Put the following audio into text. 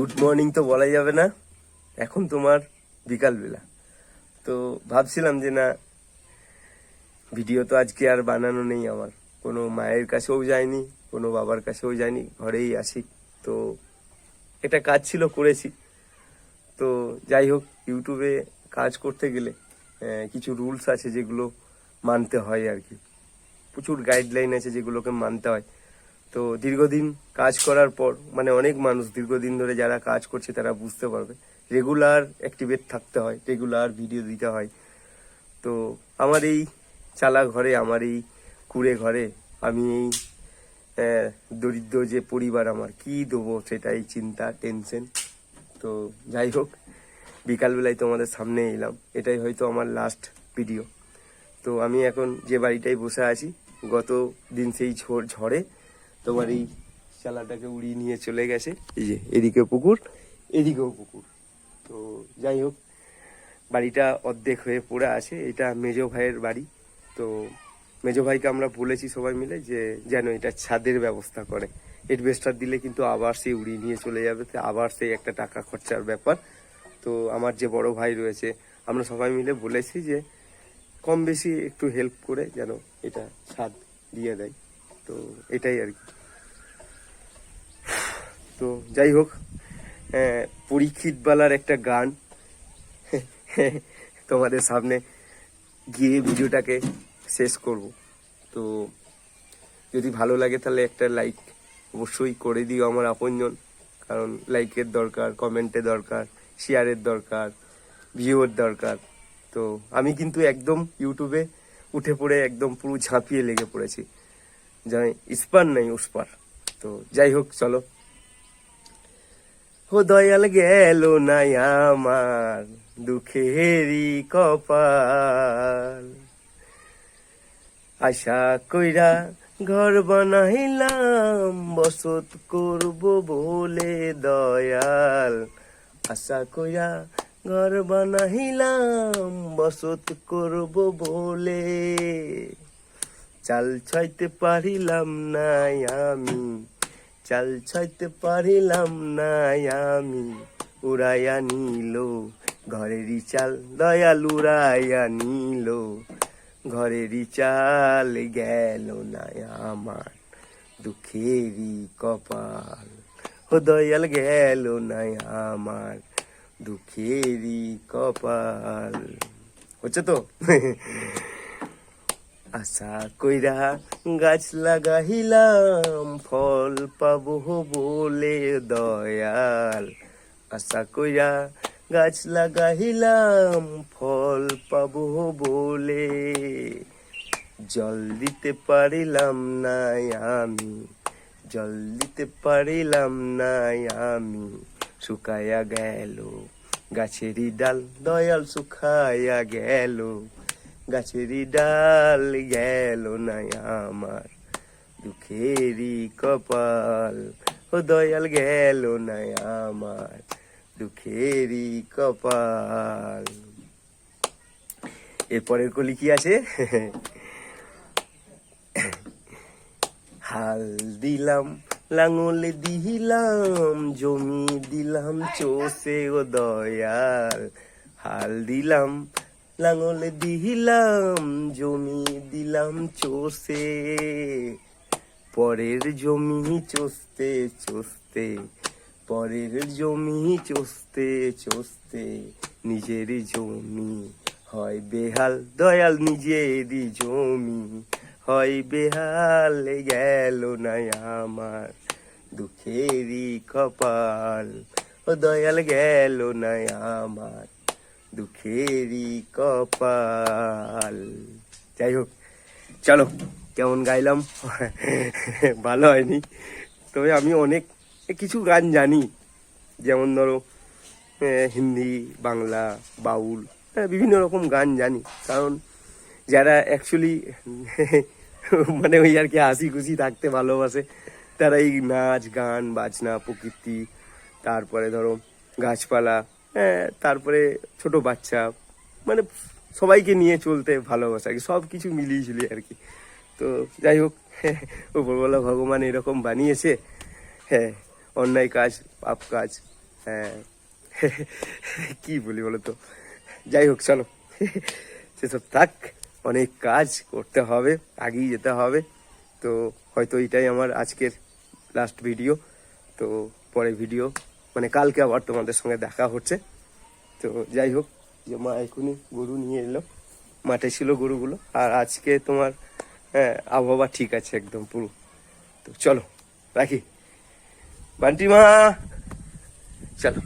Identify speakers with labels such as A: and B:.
A: Good morning তো বলা যাবে না, এখন তোমার বিকালবেলা। তো ভাবছিলাম যে না, ভিডিও তো আজকে আর বানানো নেই, আমার কোনো মায়ের কাছেও যায়নি, কোনো বাবার কাছেও যায়নি, ঘরেই আছি। তো এটা কাজ ছিল, করেছি। তো যাই হোক, ইউটিউবে কাজ করতে গেলে কিছু রুলস আছে যেগুলো মানতে হয় আর কি। প্রচুর গাইডলাইন আছে যেগুলোকে মানতে হয়। তো দীর্ঘদিন কাজ করার পর, মানে অনেক মানুষ দীর্ঘদিন ধরে যারা কাজ করছে তারা বুঝতে পারবে, রেগুলার অ্যাক্টিভেট থাকতে হয়, রেগুলার ভিডিও দিতে হয়। তো আমার এই চালা ঘরে, আমার এই কুড়ে ঘরে আমি এই দরিদ্র যে পরিবার, আমার কি দেবো সেটাই চিন্তা, টেনশন। তো যাই হোক, বিকালবেলায় তোমাদের সামনে এলাম, এটাই হয়তো আমার লাস্ট ভিডিও। তো আমি এখন যে বাড়িটায় বসে আছি, গত দিন সেই ঝড়ে তোমার এই চালাটাকে উড়িয়ে নিয়ে চলে গেছে। এই যে এদিকে পুকুর, এদিকেও পুকুর। তো যাই হোক, বাড়িটা অর্ধেক হয়ে পড়ে আছে। এটা মেজো ভাইয়ের বাড়ি। তো মেজো ভাইকে আমরা বলেছি সবাই মিলে যে যেন এটা ছাদের ব্যবস্থা করে। এডভেস্টার দিলে কিন্তু আবার সে উড়িয়ে নিয়ে চলে যাবে, তো আবার সেই একটা টাকা খরচার ব্যাপার। তো আমার যে বড় ভাই রয়েছে, আমরা সবাই মিলে বলেছি যে কম বেশি একটু হেল্প করে যেন এটা ছাদ দিয়ে দেয়। তো এটাই আর কি। তো যাই হোক, পরীক্ষিত বালার একটা গান তোমাদের সামনে গিয়ে ভিডিওটাকে শেষ করব। তো যদি ভালো লাগে তাহলে একটা লাইক অবশ্যই করে দিও আমার আপনজন, কারণ লাইকের দরকার, কমেন্টের দরকার, শেয়ারের দরকার, ভিউর দরকার। তো আমি কিন্তু একদম ইউটিউবে উঠে পড়ে একদম পুরো ঝাঁপিয়ে লেগে পড়েছি, জানি ইস্পার নাই উস্পার। তো যাই হোক, চলো। ও দয়াল গেল নাই আমার দুঃখেরই কপাল, আশা কইরা ঘর বানাইলাম বসত করব বলে দয়াল, আশা কইরা ঘর বানাইলাম বসত করব বলে, চাল ছাইতে পারিলাম নাই আমি, চাল ছাইতে পারিলাম নাই আমি, উড়াইয়া নিল ঘরেরই চাল দয়াল, উড়াইয়া নিল ঘরেরই চাল, গেল না আমার দুঃখেরই কপাল, ও দয়াল গেল না আমার দুঃখেরই কপাল। হচ্ছে তো? আশা কইরা গাছ লাগাইলাম ফল পাবো বলে দয়াল, আশা কইরা গাছ লাগাইলাম ফল পাবো বলে, জল দিতে পারিলাম নাই আমি, জল দিতে পারিলাম নাই আমি, শুকায়া গেল গাছেরই ডাল দয়াল, শুকায়া গেল গাছেরই ডাল, গেল না আমার দুঃখেরই কপাল, ও দয়াল গেল না আমার দুঃখেরই কপাল। এরপরের কলি কি আছে? হাল দিলাম লাঙল দিলাম জমি দিলাম চষে, ও দয়াল হাল দিলাম লাঙল দিলাম জমি দিলাম চষে, পরের জমি চষতে চষতে, পরের জমি চষতে চষতে, নিজের জমি হয় বেহাল দয়াল, নিজেরই জমি হয় বেহাল, গেল না আমার দুঃখেরই কপাল, ও দয়াল গেল না আমার দুঃখেরই কপাল। যাই হোক, চলো, কেমন গাইলাম ভালো হয়নি, তবে আমি অনেক কিছু গান জানি, যেমন ধরো হিন্দি, বাংলা, বাউল, বিভিন্ন রকম গান জানি। কারণ যারা অ্যাকচুয়ালি মানে ওই আর কি হাসি খুশি থাকতে ভালোবাসে, তারা এই নাচ গান বাজনা, প্রকৃতি, তারপরে ধরো গাছপালা, তারপরে ছোট বাচ্চা, মানে সবাইকে নিয়ে চলতে ভালোবাসে আর কি, সব কিছু মিলিয়ে ঝুলিয়ে আর কি। তো যাই হোক, উপরওয়ালা ভগবান এরকম বানিয়েছে, অন্যায় কাজ, পাপ কাজ হ্যাঁ কি বলি বলো তো, যাই হোক চলো সেসব থাক, অনেক কাজ করতে হবে, আগেই যেতে হবে। তো হয়তো এটাই আমার আজকের লাস্ট ভিডিও। তো পরে ভিডিও মানে কালকে আবার তোমাদের সঙ্গে দেখা হচ্ছে। তো যাই হোক, যে মা এখনই গরু নিয়ে এলো, মাঠে ছিল গরুগুলো, আর আজকে তোমার হ্যাঁ আবহাওয়া ঠিক আছে একদম পুরো। তো চলো রাখি, বান্টি মা চলো।